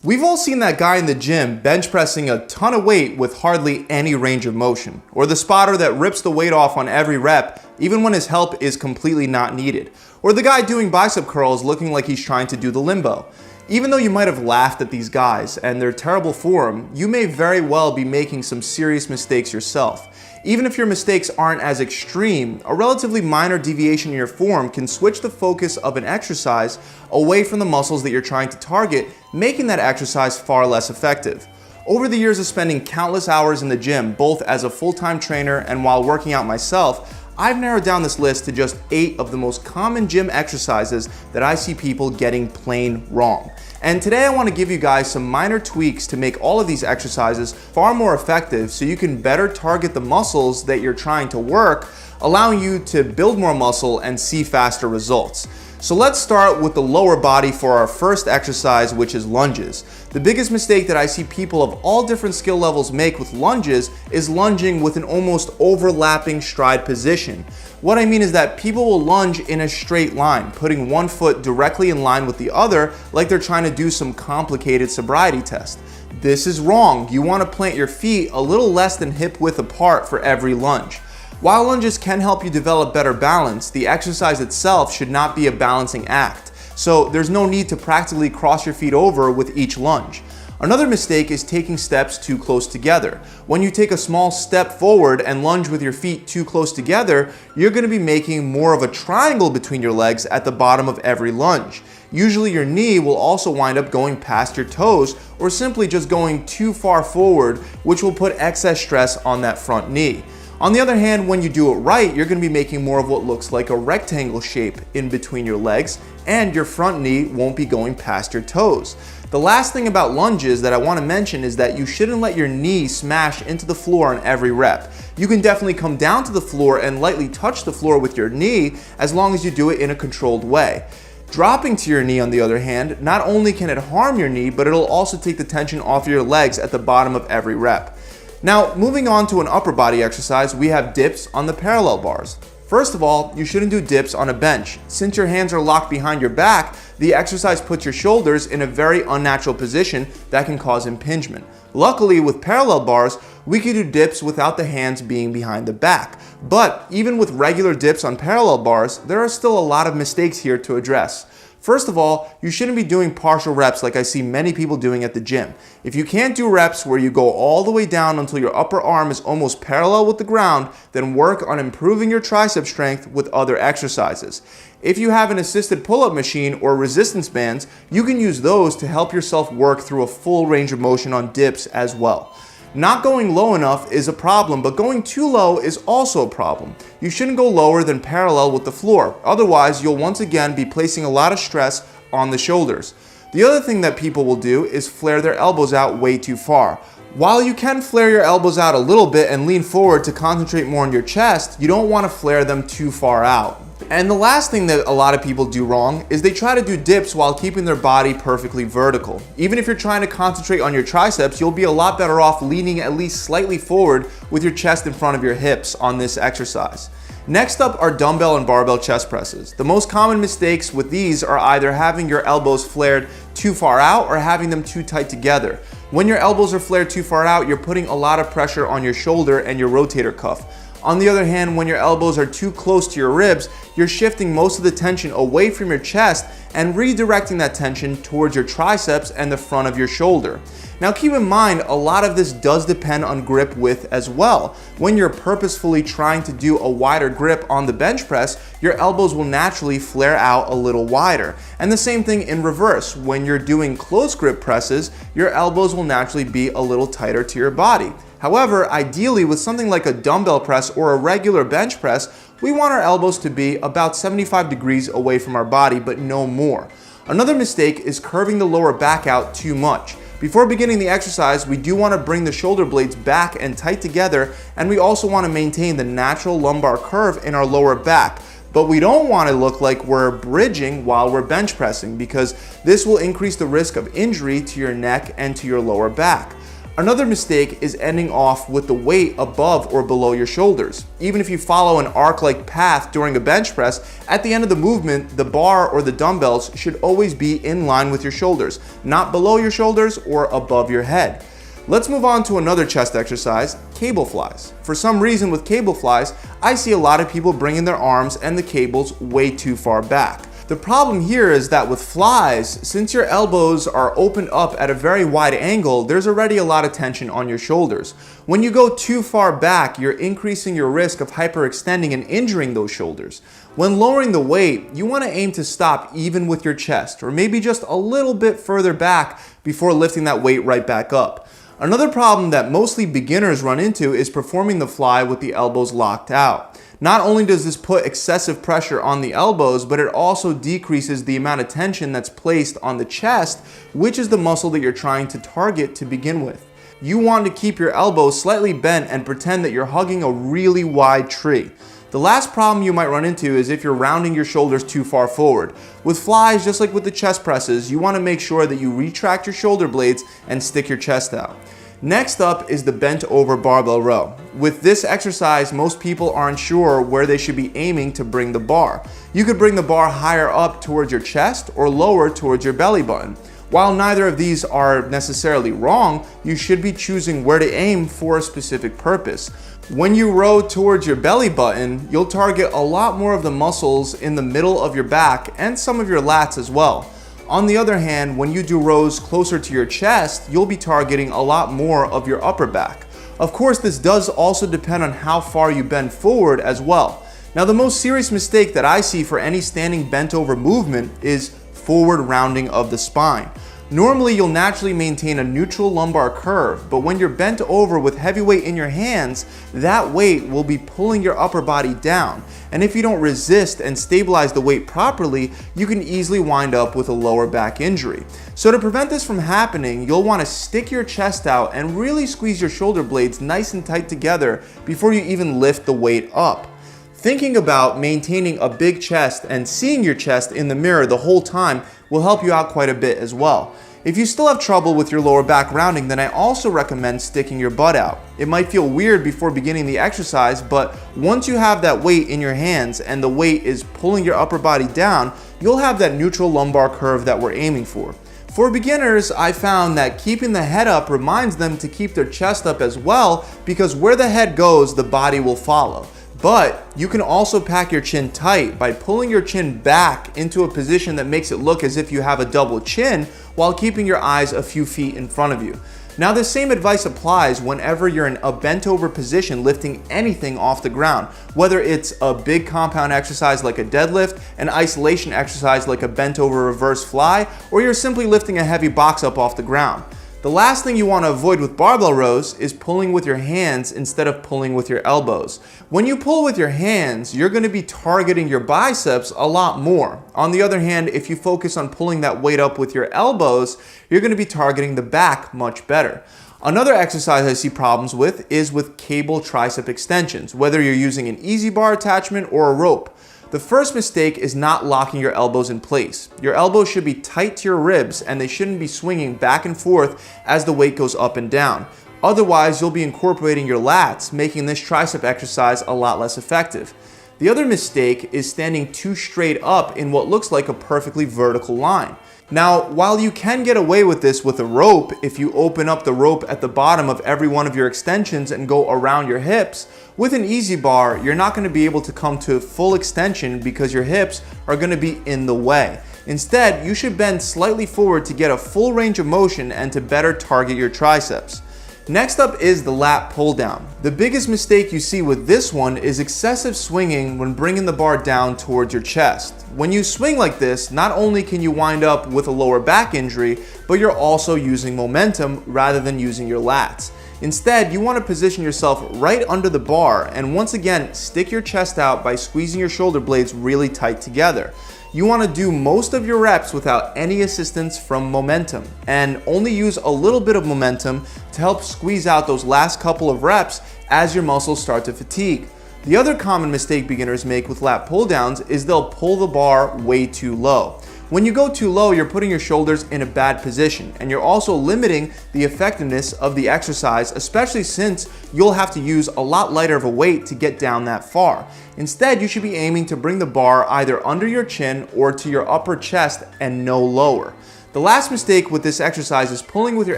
We've all seen that guy in the gym bench pressing a ton of weight with hardly any range of motion, or the spotter that rips the weight off on every rep even when his help is completely not needed, or the guy doing bicep curls looking like he's trying to do the limbo. Even though you might have laughed at these guys and their terrible form, you may very well be making some serious mistakes yourself. Even if your mistakes aren't as extreme, a relatively minor deviation in your form can switch the focus of an exercise away from the muscles that you're trying to target, making that exercise far less effective. Over the years of spending countless hours in the gym, both as a full-time trainer and while working out myself, I've narrowed down this list to just 8 of the most common gym exercises that I see people getting plain wrong. And today I want to give you guys some minor tweaks to make all of these exercises far more effective so you can better target the muscles that you're trying to work, allowing you to build more muscle and see faster results. So let's start with the lower body for our first exercise, which is lunges. The biggest mistake that I see people of all different skill levels make with lunges is lunging with an almost overlapping stride position. What I mean is that people will lunge in a straight line, putting one foot directly in line with the other like they're trying to do some complicated sobriety test. This is wrong. You want to plant your feet a little less than hip width apart for every lunge. While lunges can help you develop better balance, the exercise itself should not be a balancing act. So there's no need to practically cross your feet over with each lunge. Another mistake is taking steps too close together. When you take a small step forward and lunge with your feet too close together, you're going to be making more of a triangle between your legs at the bottom of every lunge. Usually your knee will also wind up going past your toes or simply just going too far forward, which will put excess stress on that front knee. On the other hand, when you do it right, you're going to be making more of what looks like a rectangle shape in between your legs, and your front knee won't be going past your toes. The last thing about lunges that I want to mention is that you shouldn't let your knee smash into the floor on every rep. You can definitely come down to the floor and lightly touch the floor with your knee as long as you do it in a controlled way. Dropping to your knee, on the other hand, not only can it harm your knee, but it'll also take the tension off your legs at the bottom of every rep. Now, moving on to an upper body exercise, we have dips on the parallel bars. First of all, you shouldn't do dips on a bench. Since your hands are locked behind your back, the exercise puts your shoulders in a very unnatural position that can cause impingement. Luckily, with parallel bars, we can do dips without the hands being behind the back. But even with regular dips on parallel bars, there are still a lot of mistakes here to address. First of all, you shouldn't be doing partial reps like I see many people doing at the gym. If you can't do reps where you go all the way down until your upper arm is almost parallel with the ground, then work on improving your tricep strength with other exercises. If you have an assisted pull-up machine or resistance bands, you can use those to help yourself work through a full range of motion on dips as well. Not going low enough is a problem, but going too low is also a problem. You shouldn't go lower than parallel with the floor. Otherwise, you'll once again be placing a lot of stress on the shoulders. The other thing that people will do is flare their elbows out way too far. While you can flare your elbows out a little bit and lean forward to concentrate more on your chest, you don't want to flare them too far out. And the last thing that a lot of people do wrong is they try to do dips while keeping their body perfectly vertical. Even if you're trying to concentrate on your triceps, you'll be a lot better off leaning at least slightly forward with your chest in front of your hips on this exercise. Next up are dumbbell and barbell chest presses. The most common mistakes with these are either having your elbows flared too far out or having them too tight together. When your elbows are flared too far out, you're putting a lot of pressure on your shoulder and your rotator cuff. On the other hand, when your elbows are too close to your ribs, you're shifting most of the tension away from your chest and redirecting that tension towards your triceps and the front of your shoulder. Now keep in mind, a lot of this does depend on grip width as well. When you're purposefully trying to do a wider grip on the bench press, your elbows will naturally flare out a little wider. And the same thing in reverse. When you're doing close grip presses, your elbows will naturally be a little tighter to your body. However, ideally with something like a dumbbell press or a regular bench press, we want our elbows to be about 75 degrees away from our body, but no more. Another mistake is curving the lower back out too much. Before beginning the exercise, we do want to bring the shoulder blades back and tight together, and we also want to maintain the natural lumbar curve in our lower back. But we don't want to look like we're bridging while we're bench pressing, because this will increase the risk of injury to your neck and to your lower back. Another mistake is ending off with the weight above or below your shoulders. Even if you follow an arc-like path during a bench press, at the end of the movement, the bar or the dumbbells should always be in line with your shoulders, not below your shoulders or above your head. Let's move on to another chest exercise, cable flies. For some reason with cable flies, I see a lot of people bringing their arms and the cables way too far back. The problem here is that with flies, since your elbows are opened up at a very wide angle, there's already a lot of tension on your shoulders. When you go too far back, you're increasing your risk of hyperextending and injuring those shoulders. When lowering the weight, you want to aim to stop even with your chest, or maybe just a little bit further back before lifting that weight right back up. Another problem that mostly beginners run into is performing the fly with the elbows locked out. Not only does this put excessive pressure on the elbows, but it also decreases the amount of tension that's placed on the chest, which is the muscle that you're trying to target to begin with. You want to keep your elbows slightly bent and pretend that you're hugging a really wide tree. The last problem you might run into is if you're rounding your shoulders too far forward. With flies, just like with the chest presses, you want to make sure that you retract your shoulder blades and stick your chest out. Next up is the bent over barbell row. With this exercise, most people aren't sure where they should be aiming to bring the bar. You could bring the bar higher up towards your chest or lower towards your belly button. While neither of these are necessarily wrong, you should be choosing where to aim for a specific purpose. When you row towards your belly button, you'll target a lot more of the muscles in the middle of your back and some of your lats as well. On the other hand, when you do rows closer to your chest, you'll be targeting a lot more of your upper back. Of course, this does also depend on how far you bend forward as well. Now, the most serious mistake that I see for any standing bent over movement is forward rounding of the spine. Normally, you'll naturally maintain a neutral lumbar curve, but when you're bent over with heavy weight in your hands, that weight will be pulling your upper body down. And if you don't resist and stabilize the weight properly, you can easily wind up with a lower back injury. So to prevent this from happening, you'll want to stick your chest out and really squeeze your shoulder blades nice and tight together before you even lift the weight up. Thinking about maintaining a big chest and seeing your chest in the mirror the whole time will help you out quite a bit as well. If you still have trouble with your lower back rounding, then I also recommend sticking your butt out. It might feel weird before beginning the exercise, but once you have that weight in your hands and the weight is pulling your upper body down, you'll have that neutral lumbar curve that we're aiming for. For beginners, I found that keeping the head up reminds them to keep their chest up as well, because where the head goes, the body will follow. But you can also pack your chin tight by pulling your chin back into a position that makes it look as if you have a double chin while keeping your eyes a few feet in front of you. Now, the same advice applies whenever you're in a bent over position lifting anything off the ground, whether it's a big compound exercise like a deadlift, an isolation exercise like a bent over reverse fly, or you're simply lifting a heavy box up off the ground. The last thing you want to avoid with barbell rows is pulling with your hands instead of pulling with your elbows. When you pull with your hands, you're going to be targeting your biceps a lot more. On the other hand, if you focus on pulling that weight up with your elbows, you're going to be targeting the back much better. Another exercise I see problems with is with cable tricep extensions, whether you're using an easy bar attachment or a rope. The first mistake is not locking your elbows in place. Your elbows should be tight to your ribs and they shouldn't be swinging back and forth as the weight goes up and down. Otherwise, you'll be incorporating your lats, making this tricep exercise a lot less effective. The other mistake is standing too straight up in what looks like a perfectly vertical line. Now, while you can get away with this with a rope, if you open up the rope at the bottom of every one of your extensions and go around your hips, with an easy bar, you're not going to be able to come to full extension because your hips are going to be in the way. Instead, you should bend slightly forward to get a full range of motion and to better target your triceps. Next up is the lat pull down. The biggest mistake you see with this one is excessive swinging when bringing the bar down towards your chest. When you swing like this, not only can you wind up with a lower back injury, but you're also using momentum rather than using your lats. Instead, you want to position yourself right under the bar and once again stick your chest out by squeezing your shoulder blades really tight together. You want to do most of your reps without any assistance from momentum and only use a little bit of momentum to help squeeze out those last couple of reps as your muscles start to fatigue. The other common mistake beginners make with lat pull downs is they'll pull the bar way too low. When you go too low, you're putting your shoulders in a bad position, and you're also limiting the effectiveness of the exercise, especially since you'll have to use a lot lighter of a weight to get down that far. Instead, you should be aiming to bring the bar either under your chin or to your upper chest and no lower. The last mistake with this exercise is pulling with your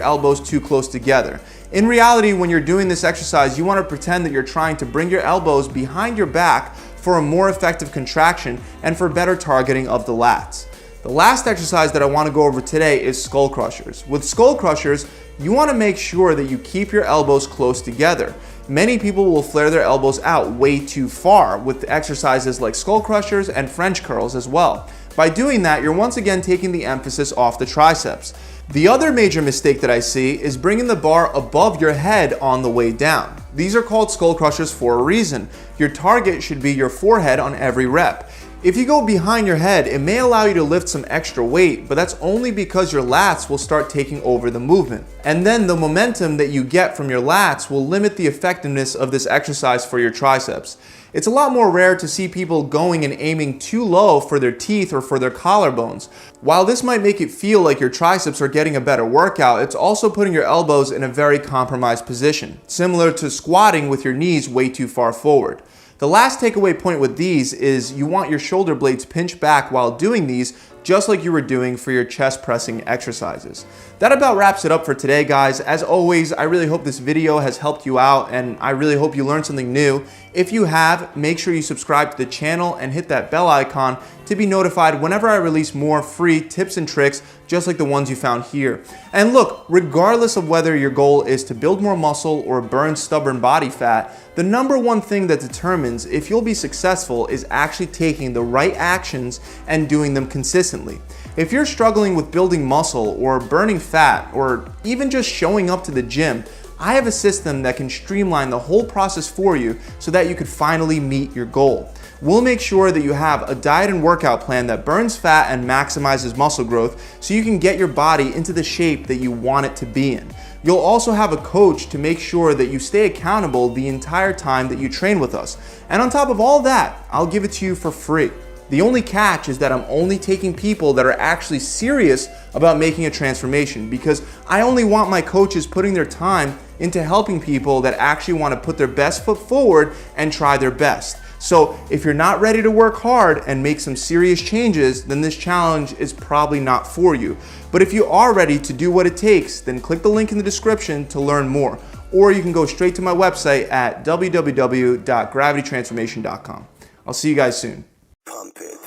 elbows too close together. In reality, when you're doing this exercise, you want to pretend that you're trying to bring your elbows behind your back for a more effective contraction and for better targeting of the lats. The last exercise that I want to go over today is skull crushers. With skull crushers, you want to make sure that you keep your elbows close together. Many people will flare their elbows out way too far with exercises like skull crushers and French curls as well. By doing that, you're once again taking the emphasis off the triceps. The other major mistake that I see is bringing the bar above your head on the way down. These are called skull crushers for a reason. Your target should be your forehead on every rep. If you go behind your head, it may allow you to lift some extra weight, but that's only because your lats will start taking over the movement. And then the momentum that you get from your lats will limit the effectiveness of this exercise for your triceps. It's a lot more rare to see people going and aiming too low for their teeth or for their collarbones. While this might make it feel like your triceps are getting a better workout, it's also putting your elbows in a very compromised position, similar to squatting with your knees way too far forward. The last takeaway point with these is you want your shoulder blades pinched back while doing these, just like you were doing for your chest pressing exercises. That about wraps it up for today, guys. As always, I really hope this video has helped you out, and I really hope you learned something new. If you have, make sure you subscribe to the channel and hit that bell icon to be notified whenever I release more free tips and tricks just like the ones you found here. And look, regardless of whether your goal is to build more muscle or burn stubborn body fat, the number one thing that determines if you'll be successful is actually taking the right actions and doing them consistently. If you're struggling with building muscle or burning fat or even just showing up to the gym, I have a system that can streamline the whole process for you so that you could finally meet your goal. We'll make sure that you have a diet and workout plan that burns fat and maximizes muscle growth so you can get your body into the shape that you want it to be in. You'll also have a coach to make sure that you stay accountable the entire time that you train with us. And on top of all that, I'll give it to you for free. The only catch is that I'm only taking people that are actually serious about making a transformation, because I only want my coaches putting their time into helping people that actually want to put their best foot forward and try their best. So if you're not ready to work hard and make some serious changes, then this challenge is probably not for you. But if you are ready to do what it takes, then click the link in the description to learn more. Or you can go straight to my website at www.gravitytransformation.com. I'll see you guys soon. Pump it.